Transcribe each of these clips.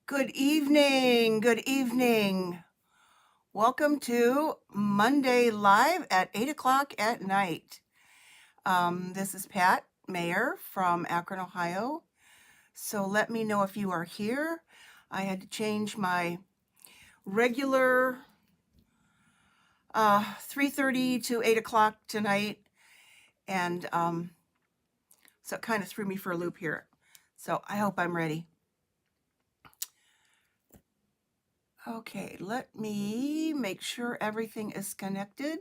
Good evening. Good evening. Welcome to Monday Live at 8 o'clock at night. This is Pat Mayer from Akron, Ohio. So let me know if you are here. I had to change my regular 3:30 to 8 o'clock tonight. And so it kind of threw me for a loop here. So I hope I'm ready. Okay, let me make sure everything is connected.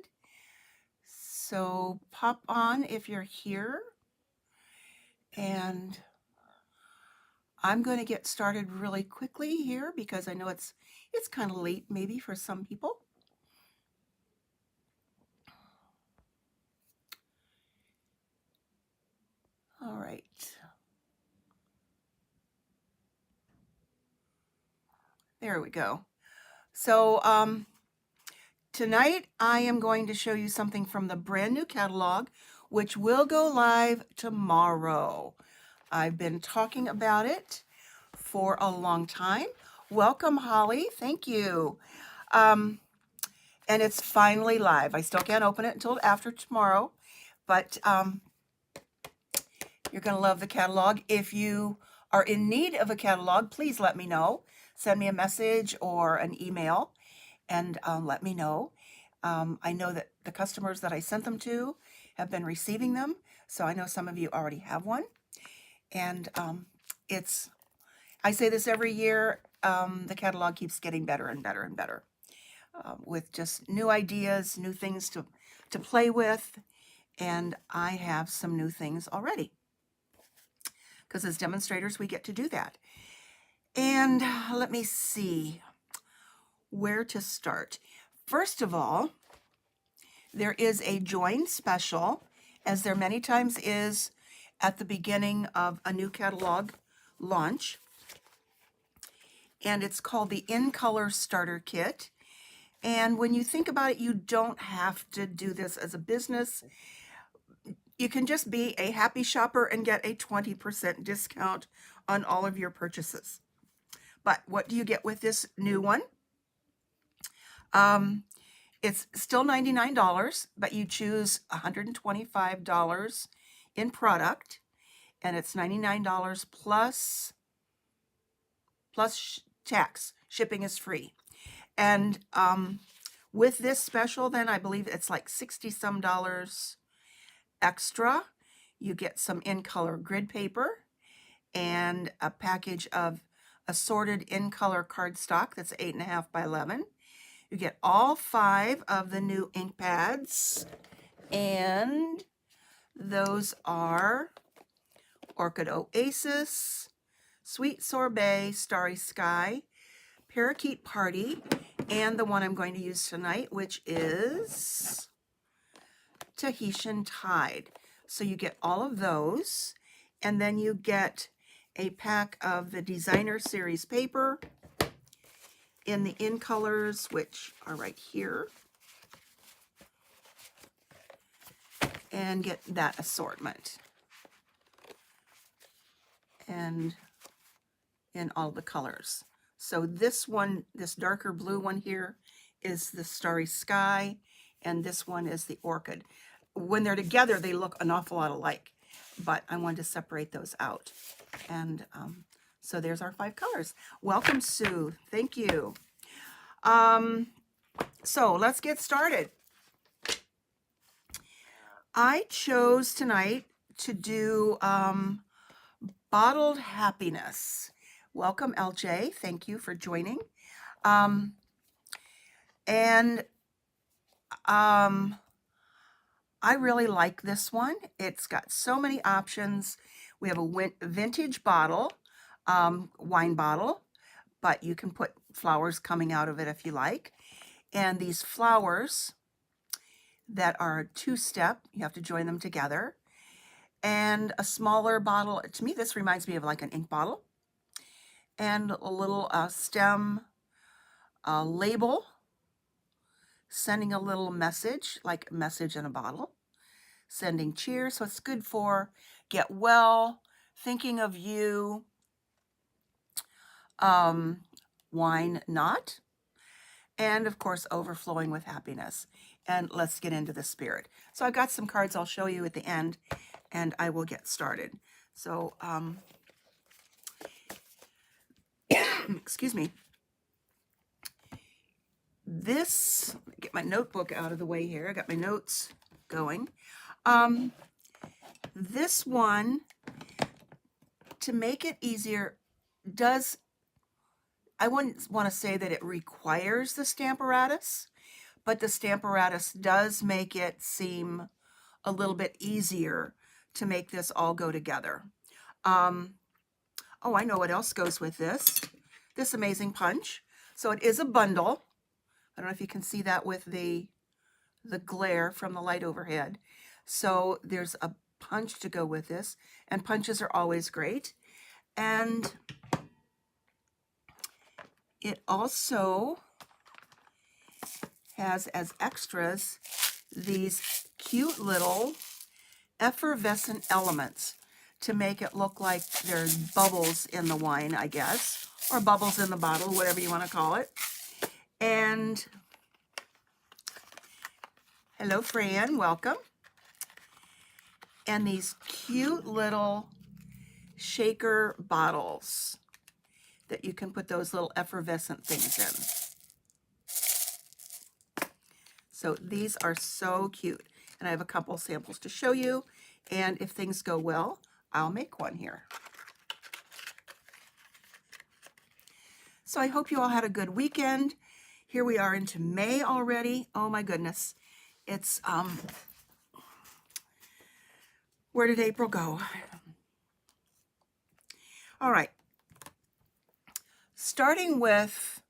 So pop on if you're here. And I'm going to get started really quickly here because I know it's kind of late maybe for some people. All right. There we go. So tonight I am going to show you something from the brand new catalog, which will go live tomorrow. I've been talking about it for a long time. Welcome, Holly. Thank you. And it's finally live. I still can't open it until after tomorrow, but you're going to love the catalog. If you are in need of a catalog, please let me know. Send me a message or an email and let me know. I know that the customers that I sent them to have been receiving them, so I know some of you already have one. And I say this every year, the catalog keeps getting better and better and better with just new ideas, new things to play with, and I have some new things already. Because as demonstrators, we get to do that. And let me see where to start. First of all, there is a join special, as there many times is at the beginning of a new catalog launch. And it's called the In Color Starter Kit. And when you think about it, you don't have to do this as a business. You can just be a happy shopper and get a 20% discount on all of your purchases. But what do you get with this new one? It's still $99, but you choose $125 in product, and it's $99 plus tax. Shipping is free. And with this special, then I believe it's like 60 some dollars extra. You get some in color grid paper and a package of assorted in color cardstock that's 8.5 by 11. You get all 5 of the new ink pads, and those are Orchid Oasis, Sweet Sorbet, Starry Sky, Parakeet Party, and the one I'm going to use tonight, which is Tahitian Tide. So you get all of those, and then you get a pack of the Designer Series paper in the in colors, which are right here, and get that assortment. And in all the colors. So this one, this darker blue one here, is the Starry Sky, and this one is the Orchid. When they're together, they look an awful lot alike, but I wanted to separate those out. And so there's our 5 colors. Welcome, Sue. Thank you. So let's get started. I chose tonight to do Bottled Happiness. Welcome, LJ. Thank you for joining. I really like this one. It's got so many options. We have a vintage bottle, wine bottle, but you can put flowers coming out of it if you like. And these flowers that are 2-step, you have to join them together. And a smaller bottle, to me this reminds me of like an ink bottle. And a little stem label, sending a little message, like a message in a bottle, sending cheers. So it's good for get well, thinking of you, Wine Not, and of course, Overflowing with Happiness. And let's get into the spirit. So I've got some cards I'll show you at the end, and I will get started. So, excuse me. This, get my notebook out of the way here. I got my notes going. This one, to make it easier, I wouldn't want to say that it requires the Stamparatus, but the Stamparatus does make it seem a little bit easier to make this all go together. Oh, I know what else goes with this amazing punch. So it is a bundle. I don't know if you can see that with the glare from the light overhead. So there's a punch to go with this, and punches are always great. And it also has as extras these cute little effervescent elements to make it look like there's bubbles in the wine, I guess, or bubbles in the bottle, whatever you want to call it. And hello, Fran, welcome. And these cute little shaker bottles that you can put those little effervescent things in. So these are so cute. And I have a couple samples to show you. And if things go well, I'll make one here. So I hope you all had a good weekend. Here we are into May already. Oh my goodness. It's, where did April go? All right. Starting with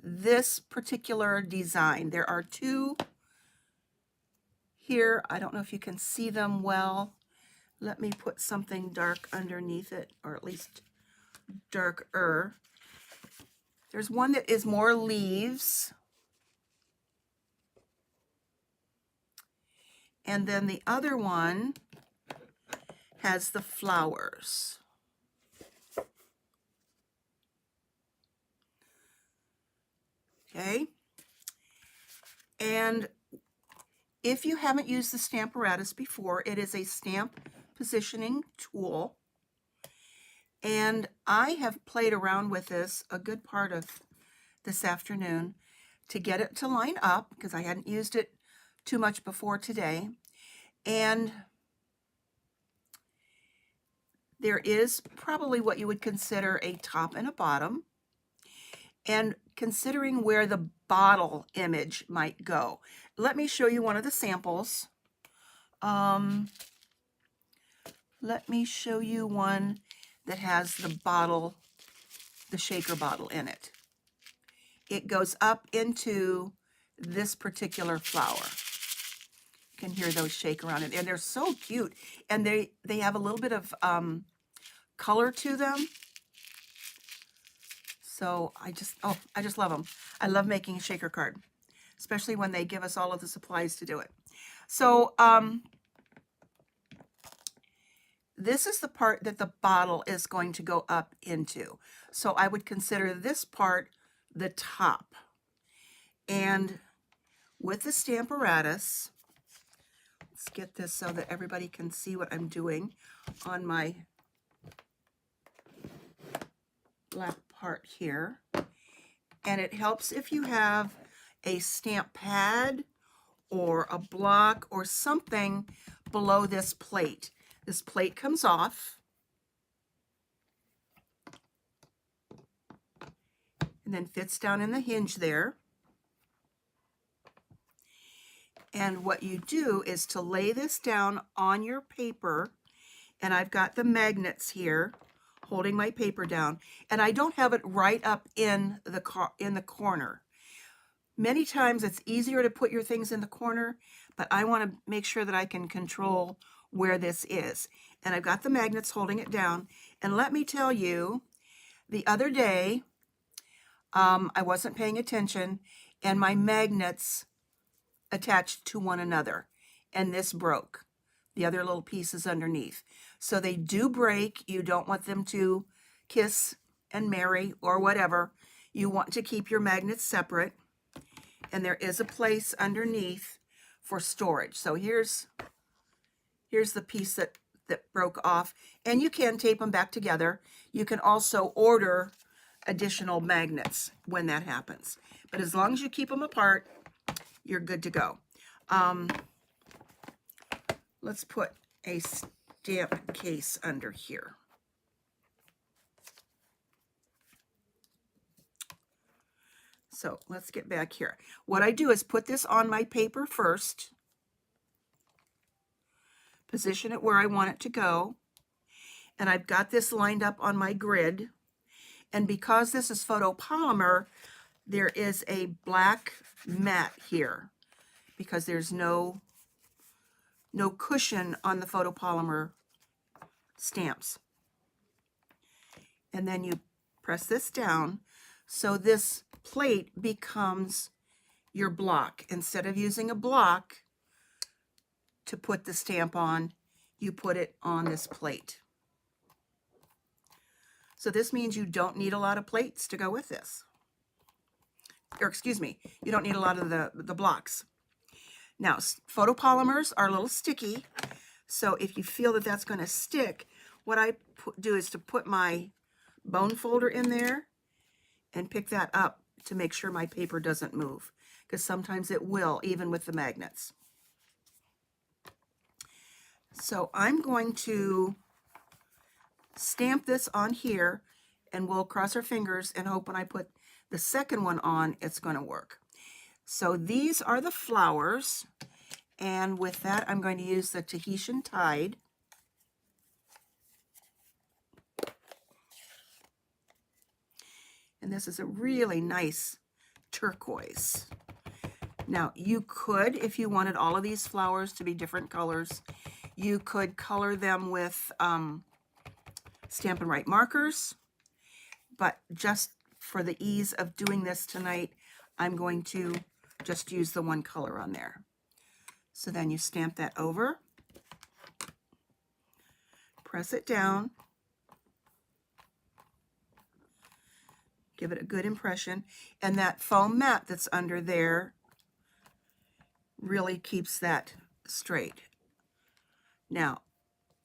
this particular design, there are two here. I don't know if you can see them well. Let me put something dark underneath it, or at least darker. There's one that is more leaves. And then the other one has the flowers. Okay. And if you haven't used the Stamparatus before, it is a stamp positioning tool. And I have played around with this a good part of this afternoon to get it to line up, because I hadn't used it too much before today. And there is probably what you would consider a top and a bottom. And considering where the bottle image might go, let me show you one of the samples. Let me show you one that has the bottle, the shaker bottle in it. It goes up into this particular flower. You can hear those shake around it, and they're so cute. And they have a little bit of color to them. So I just love them. I love making a shaker card, especially when they give us all of the supplies to do it. So this is the part that the bottle is going to go up into. So I would consider this part the top. And with the Stamparatus, let's get this so that everybody can see what I'm doing on my black part here. And it helps if you have a stamp pad or a block or something below this plate. This plate comes off, and then fits down in the hinge there. And what you do is to lay this down on your paper, and I've got the magnets here holding my paper down, and I don't have it right up in the corner. Many times it's easier to put your things in the corner, but I want to make sure that I can control where this is. And I've got the magnets holding it down. And let me tell you, the other day, I wasn't paying attention, and my magnets attached to one another, and this broke. The other little pieces underneath. So they do break. You don't want them to kiss and Mary or whatever, you want to keep your magnets separate. And there is a place underneath for storage. So here's the piece that broke off, and you can tape them back together. You can also order additional magnets when that happens. But as long as you keep them apart, you're good to go. Let's put a stamp case under here. So let's get back here. What I do is put this on my paper first, position it where I want it to go, and I've got this lined up on my grid. And because this is photopolymer, there is a black mat here because there's no cushion on the photopolymer stamps. And then you press this down, so this plate becomes your block. Instead of using a block to put the stamp on, you put it on this plate. So this means you don't need a lot of plates to go with this. Or excuse me, you don't need a lot of the blocks. Now, photopolymers are a little sticky, so if you feel that that's going to stick, what I do is to put my bone folder in there and pick that up to make sure my paper doesn't move, because sometimes it will, even with the magnets. So I'm going to stamp this on here, and we'll cross our fingers and hope when I put the second one on, it's going to work. So these are the flowers, and with that, I'm going to use the Tahitian Tide. And this is a really nice turquoise. Now, you could, if you wanted all of these flowers to be different colors, you could color them with Stampin' Write markers, but just for the ease of doing this tonight, I'm going to just use the one color on there. So then you stamp that over, press it down, give it a good impression, and that foam mat that's under there really keeps that straight. Now,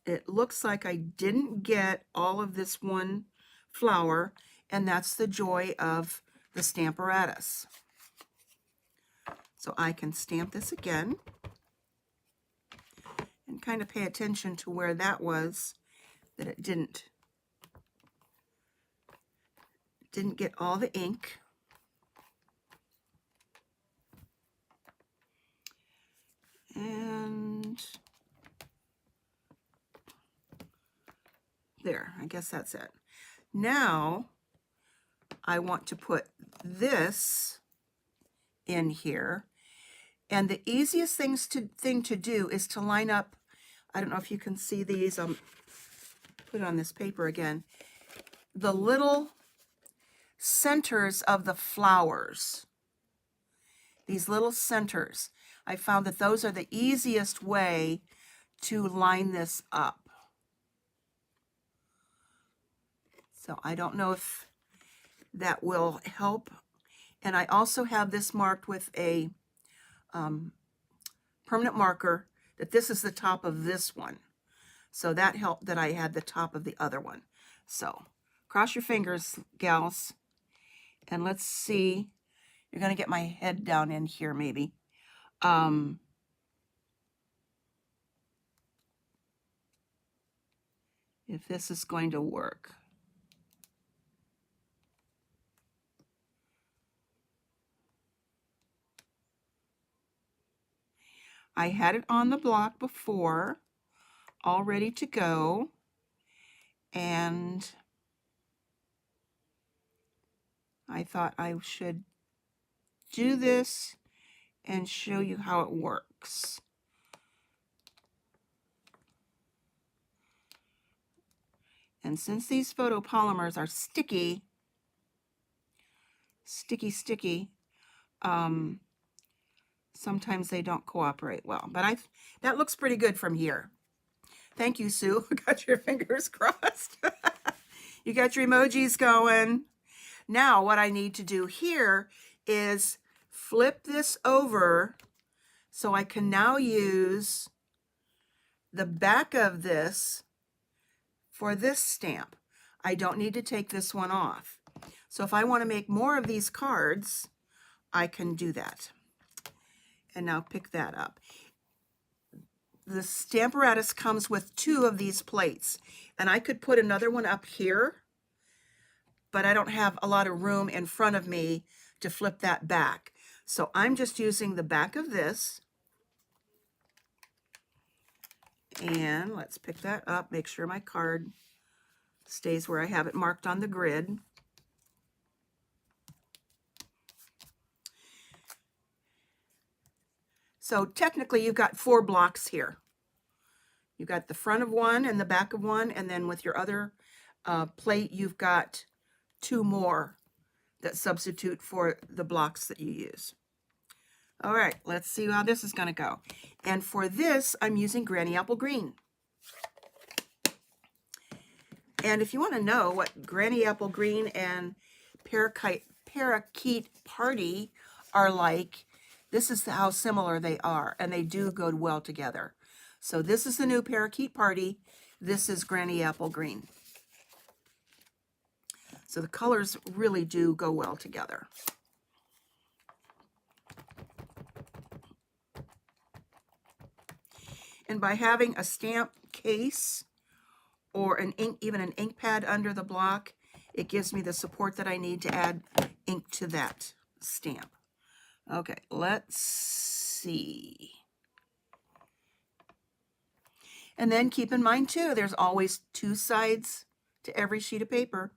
it looks like I didn't get all of this one flower, and that's the joy of the Stamparatus. So I can stamp this again and kind of pay attention to where that was, that it didn't get all the ink. And there, I guess that's it. Now I want to put this in here, and the easiest thing to do is to line up, I don't know if you can see these, I'll put it on this paper again, the little centers of the flowers. These little centers, I found that those are the easiest way to line this up. So I don't know if that will help. And I also have this marked with a permanent marker that this is the top of this one. So that helped that I had the top of the other one. So cross your fingers, gals, and let's see. You're going to get my head down in here maybe. If this is going to work. I had it on the block before, all ready to go, and I thought I should do this and show you how it works. And since these photopolymers are sticky, sometimes they don't cooperate well. But that looks pretty good from here. Thank you, Sue. Got your fingers crossed. You got your emojis going. Now what I need to do here is flip this over so I can now use the back of this for this stamp. I don't need to take this one off. So if I want to make more of these cards, I can do that. And now pick that up. The Stamparatus comes with 2 of these plates, and I could put another one up here, but I don't have a lot of room in front of me to flip that back. So I'm just using the back of this. And let's pick that up, make sure my card stays where I have it marked on the grid. So technically you've got 4 blocks here. You've got the front of one and the back of one, and then with your other plate, you've got 2 more that substitute for the blocks that you use. All right, let's see how this is going to go. And for this, I'm using Granny Apple Green. And if you want to know what Granny Apple Green and Parakeet Party are like, this is how similar they are, and they do go well together. So this is the new Parakeet Party. This is Granny Apple Green. So the colors really do go well together. And by having a stamp case or even an ink pad under the block, it gives me the support that I need to add ink to that stamp. Okay, let's see. And then keep in mind too, there's always 2 sides to every sheet of paper.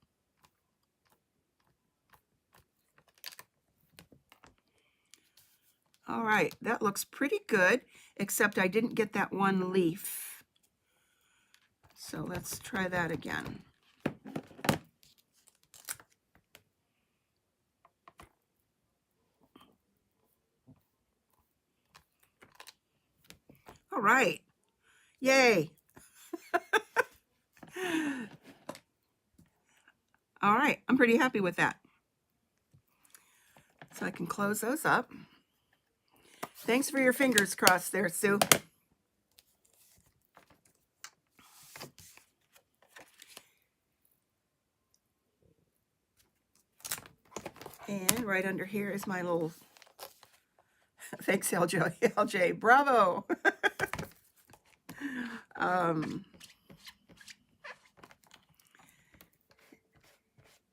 All right, that looks pretty good, except I didn't get that one leaf. So let's try that again. All right. Yay. All right, I'm pretty happy with that. So I can close those up. Thanks for your fingers crossed there, Sue. And right under here is my little, thanks LJ, LJ, bravo.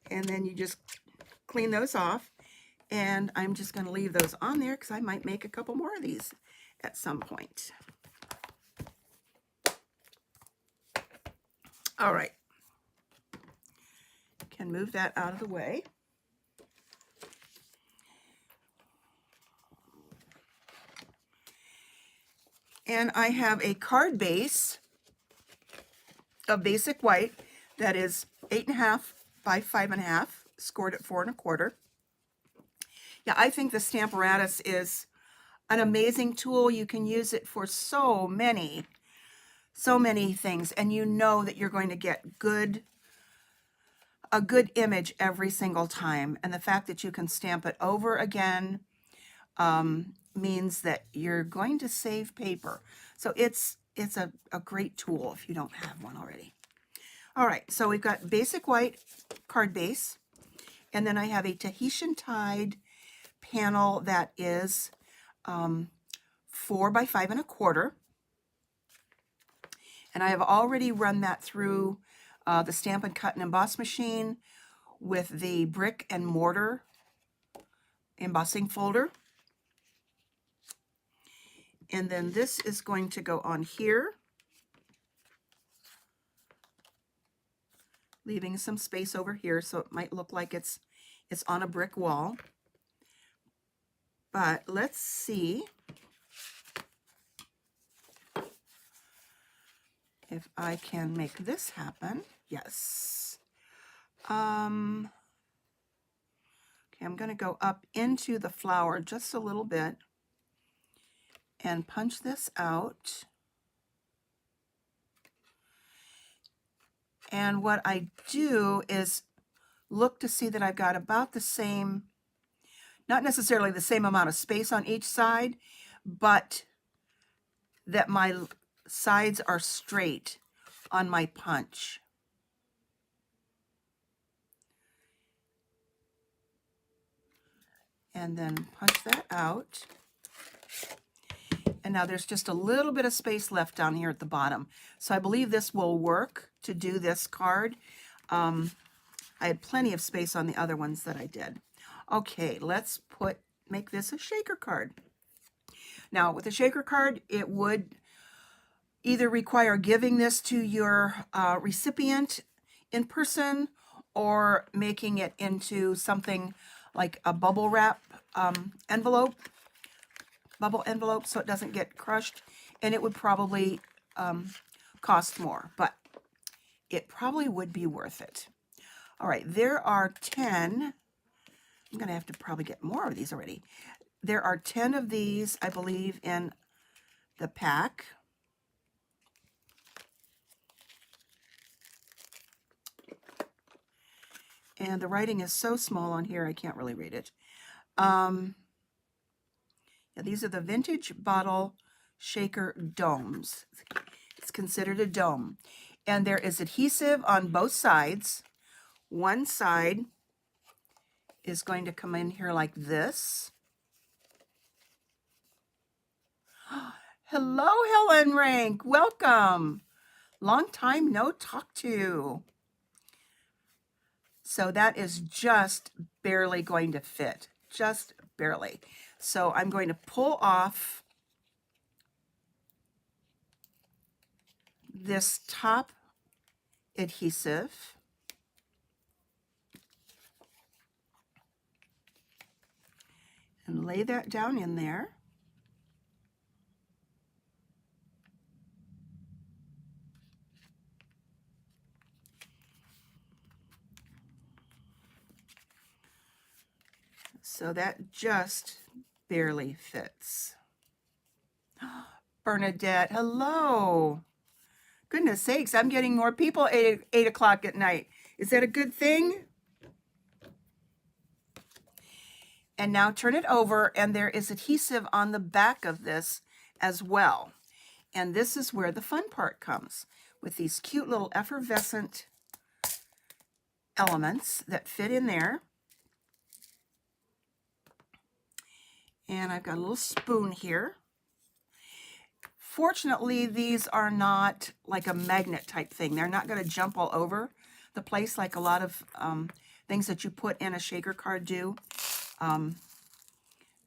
And then you just clean those off. And I'm just going to leave those on there because I might make a couple more of these at some point. All right. Can move that out of the way. And I have a card base of basic white that is 8.5 by 5.5, scored at 4 1/4. Yeah, I think the Stamparatus is an amazing tool. You can use it for so many things, and you know that you're going to get a good image every single time. And the fact that you can stamp it over again means that you're going to save paper. So it's a great tool if you don't have one already. All right, so we've got basic white card base, and then I have a Tahitian Tide panel that is 4 by 5 1/4. And I have already run that through the Stampin' Cut and Emboss machine with the brick and mortar embossing folder. And then this is going to go on here, leaving some space over here so it might look like it's on a brick wall. But let's see if I can make this happen. Yes. Okay, I'm going to go up into the flower just a little bit and punch this out. And what I do is look to see that I've got about the same, not necessarily the same amount of space on each side, but that my sides are straight on my punch. And then punch that out. And now there's just a little bit of space left down here at the bottom. So I believe this will work to do this card. I had plenty of space on the other ones that I did. Okay, let's make this a shaker card. Now with a shaker card, it would either require giving this to your recipient in person or making it into something like a bubble wrap envelope, bubble envelope, so it doesn't get crushed, and it would probably cost more, but it probably would be worth it. All right, there are 10. I'm going to have to probably get more of these already. There are 10 of these, I believe, in the pack. And the writing is so small on here, I can't really read it. Yeah, these are the vintage bottle shaker domes. It's considered a dome. And there is adhesive on both sides. One side is going to come in here like this. Hello, Helen Rank. Welcome. Long time no talk to. So that is just barely going to fit. Just barely. So I'm going to pull off this top adhesive. And lay that down in there. So that just barely fits. Bernadette, hello. Goodness sakes, I'm getting more people 8 o'clock at night. Is that a good thing? And now turn it over, and there is adhesive on the back of this as well. And this is where the fun part comes, with these cute little effervescent elements that fit in there. And I've got a little spoon here. Fortunately, these are not like a magnet type thing. They're not going to jump all over the place like a lot of things that you put in a shaker card do.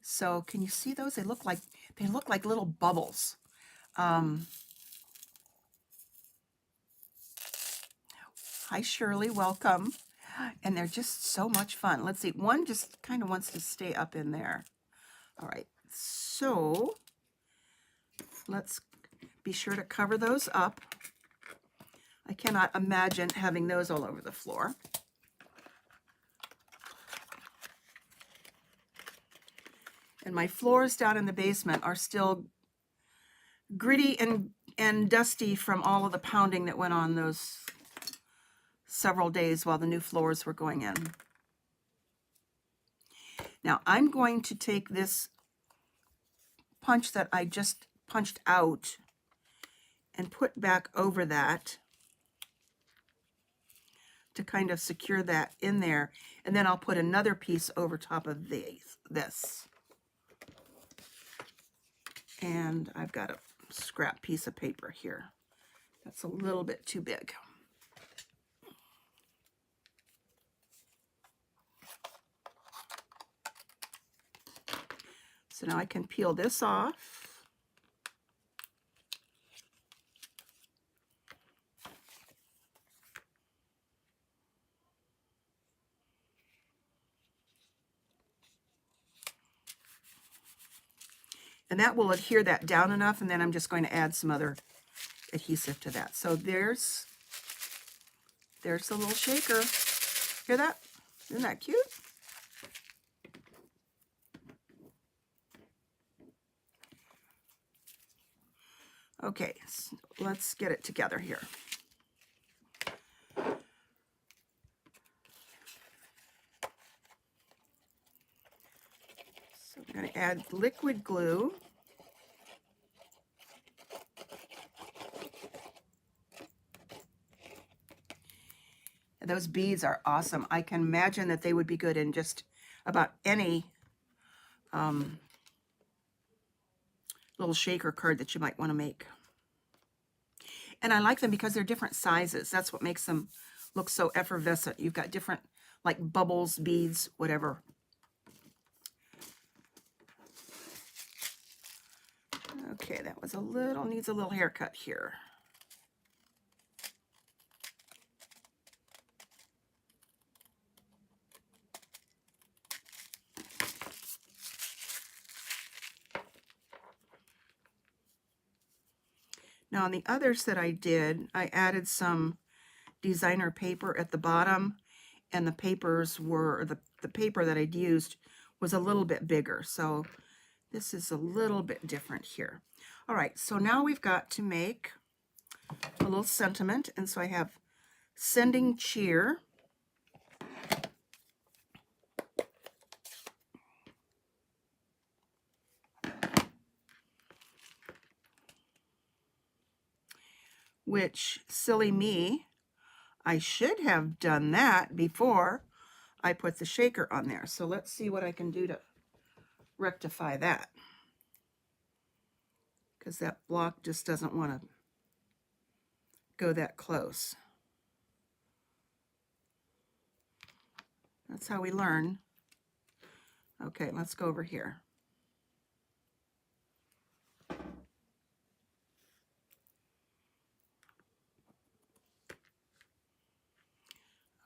So can you see those? They look like little bubbles. Hi, Shirley, welcome. And they're just so much fun. Let's see, one just kind of wants to stay up in there. All right, so let's be sure to cover those up. I cannot imagine having those all over the floor. And my floors down in the basement are still gritty and dusty from all of the pounding that went on those several days while the new floors were going in. Now I'm going to take this punch that I just punched out and put back over that to kind of secure that in there. And then I'll put another piece over top of this. And I've got a scrap piece of paper here. That's a little bit too big. So now I can peel this off. And that will adhere that down enough, and then I'm just going to add some other adhesive to that. So there's the little shaker. Hear that? Isn't that cute? Okay, so let's get it together here. I'm going to add liquid glue. Those beads are awesome. I can imagine that they would be good in just about any little shaker card that you might want to make. And I like them because they're different sizes. That's what makes them look so effervescent. You've got different, like bubbles, beads, whatever. Okay, that was needs a little haircut here. Now on the others that I did, I added some designer paper at the bottom, and the papers were, the paper that I'd used was a little bit bigger. So this is a little bit different here. All right, so now we've got to make a little sentiment. And so I have sending cheer. Which, silly me, I should have done that before I put the shaker on there. So let's see what I can do to rectify that, because that block just doesn't want to go that close. That's how we learn. Okay, let's go over here.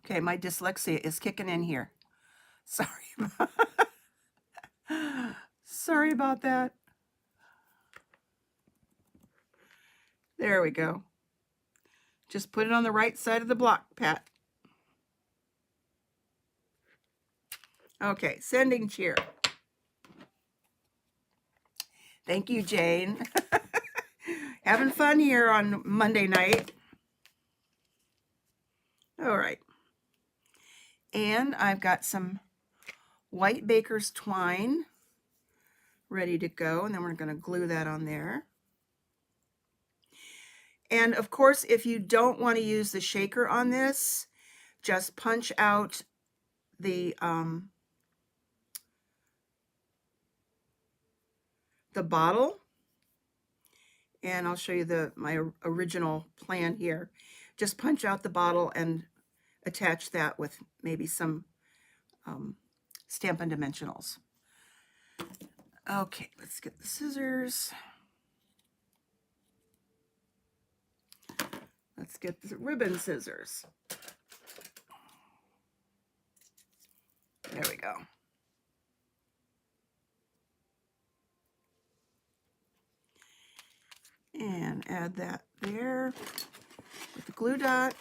Okay, my dyslexia is kicking in here. Sorry. Sorry about that. There we go. Just put it on the right side of the block, Pat. Okay, sending cheer. Thank you, Jane. Having fun here on Monday night. All right. And I've got some white baker's twine ready to go. And then we're going to glue that on there. And of course, if you don't want to use the shaker on this, just punch out the bottle. And I'll show you my original plan here. Just punch out the bottle and attach that with maybe some Stampin' Dimensionals. Okay, let's get the scissors. Let's get the ribbon scissors. There we go. And add that there with the glue dot.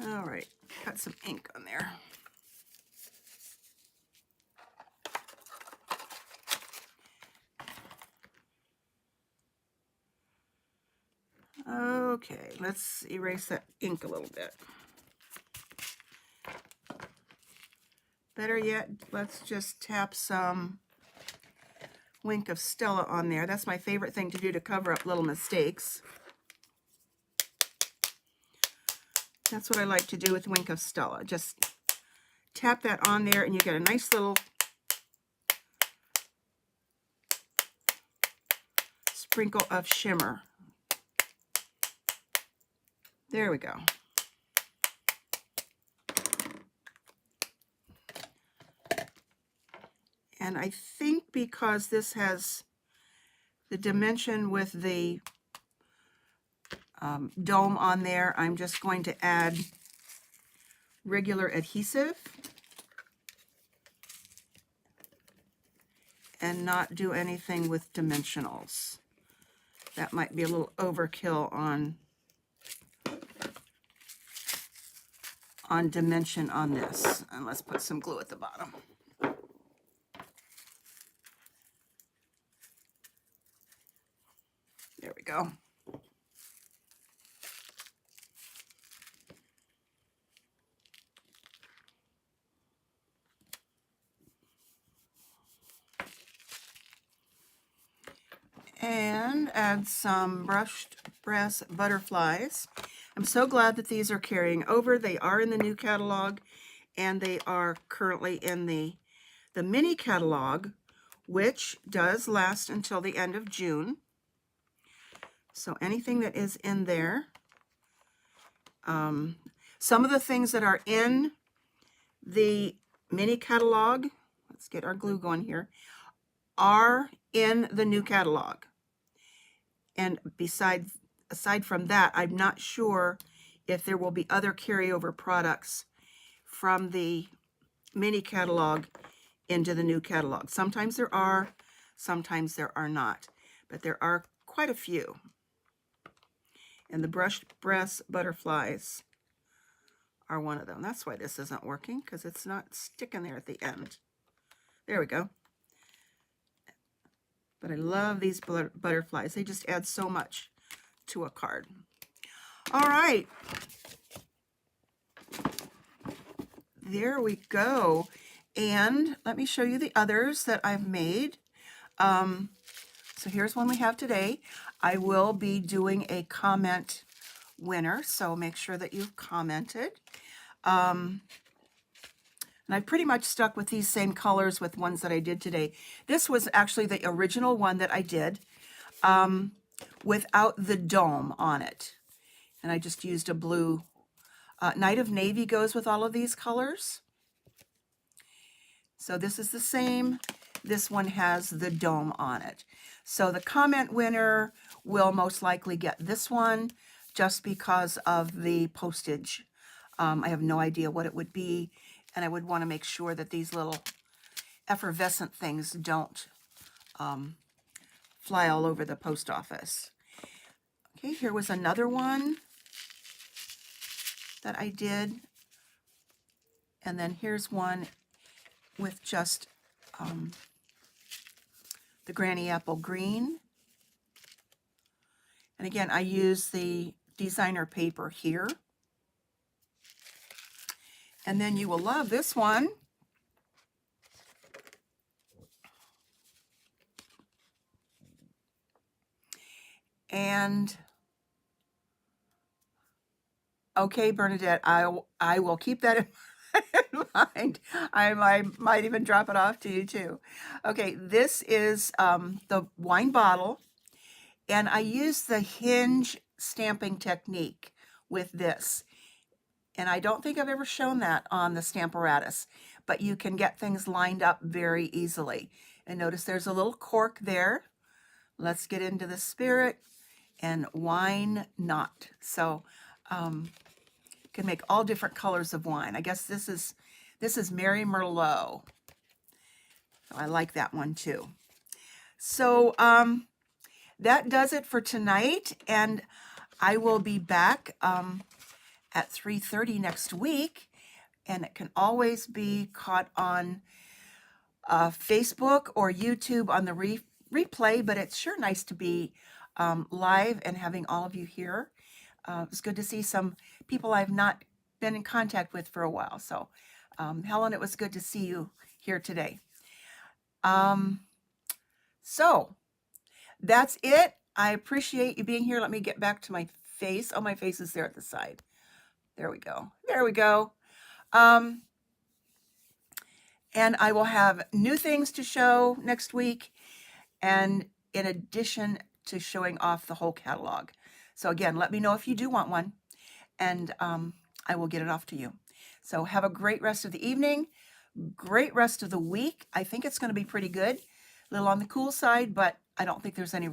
All right, got some ink on there. Okay, let's erase that ink a little bit. Better yet, let's just tap some Wink of Stella on there. That's my favorite thing to do to cover up little mistakes. That's what I like to do with Wink of Stella. Just tap that on there and you get a nice little sprinkle of shimmer. There we go. And I think because this has the dimension with the dome on there, I'm just going to add regular adhesive and not do anything with dimensionals. That might be a little overkill on dimension on this. And let's put some glue at the bottom. There we go. And add some brushed brass butterflies. I'm so glad that these are carrying over. They are in the new catalog, and they are currently in the mini catalog, which does last until the end of June. So anything that is in there, some of the things that are in the mini catalog, let's get our glue going here, are in the new catalog. And aside from that, I'm not sure if there will be other carryover products from the mini catalog into the new catalog. Sometimes there are, sometimes there are not, but there are quite a few. And the brushed brass butterflies are one of them. That's why this isn't working, because it's not sticking there at the end. There we go. But I love these butterflies. They just add so much to a card. All right. There we go. And let me show you the others that I've made. So here's one we have today. I will be doing a comment winner, so make sure that you've commented. And I pretty much stuck with these same colors with ones that I did today. This was actually the original one that I did without the dome on it. And I just used a blue. Night of Navy goes with all of these colors. So this is the same. This one has the dome on it. So the comment winner will most likely get this one just because of the postage. I have no idea what it would be, and I would want to make sure that these little effervescent things don't fly all over the post office. Okay, here was another one that I did. And then here's one with just the Granny Apple Green. And again, I use the designer paper here. And then you will love this one. And okay, Bernadette, I will keep that in mind. I might even drop it off to you too. Okay, this is the wine bottle, and I use the hinge stamping technique with this. And I don't think I've ever shown that on the Stamparatus, but you can get things lined up very easily. And notice there's a little cork there. Let's get into the spirit, and wine not. So can make all different colors of wine. I guess this is Mary Merlot. I like that one too. So that does it for tonight, and I will be back at 3:30 next week, and it can always be caught on Facebook or YouTube on the replay, but it's sure nice to be live and having all of you here. It's good to see some people I've not been in contact with for a while. So, Helen, it was good to see you here today. So, that's it. I appreciate you being here. Let me get back to my face. Oh, my face is there at the side. There we go. There we go. And I will have new things to show next week, and in addition to showing off the whole catalog. So again, let me know if you do want one, and I will get it off to you. So have a great rest of the evening, great rest of the week. I think it's going to be pretty good. A little on the cool side, but I don't think there's any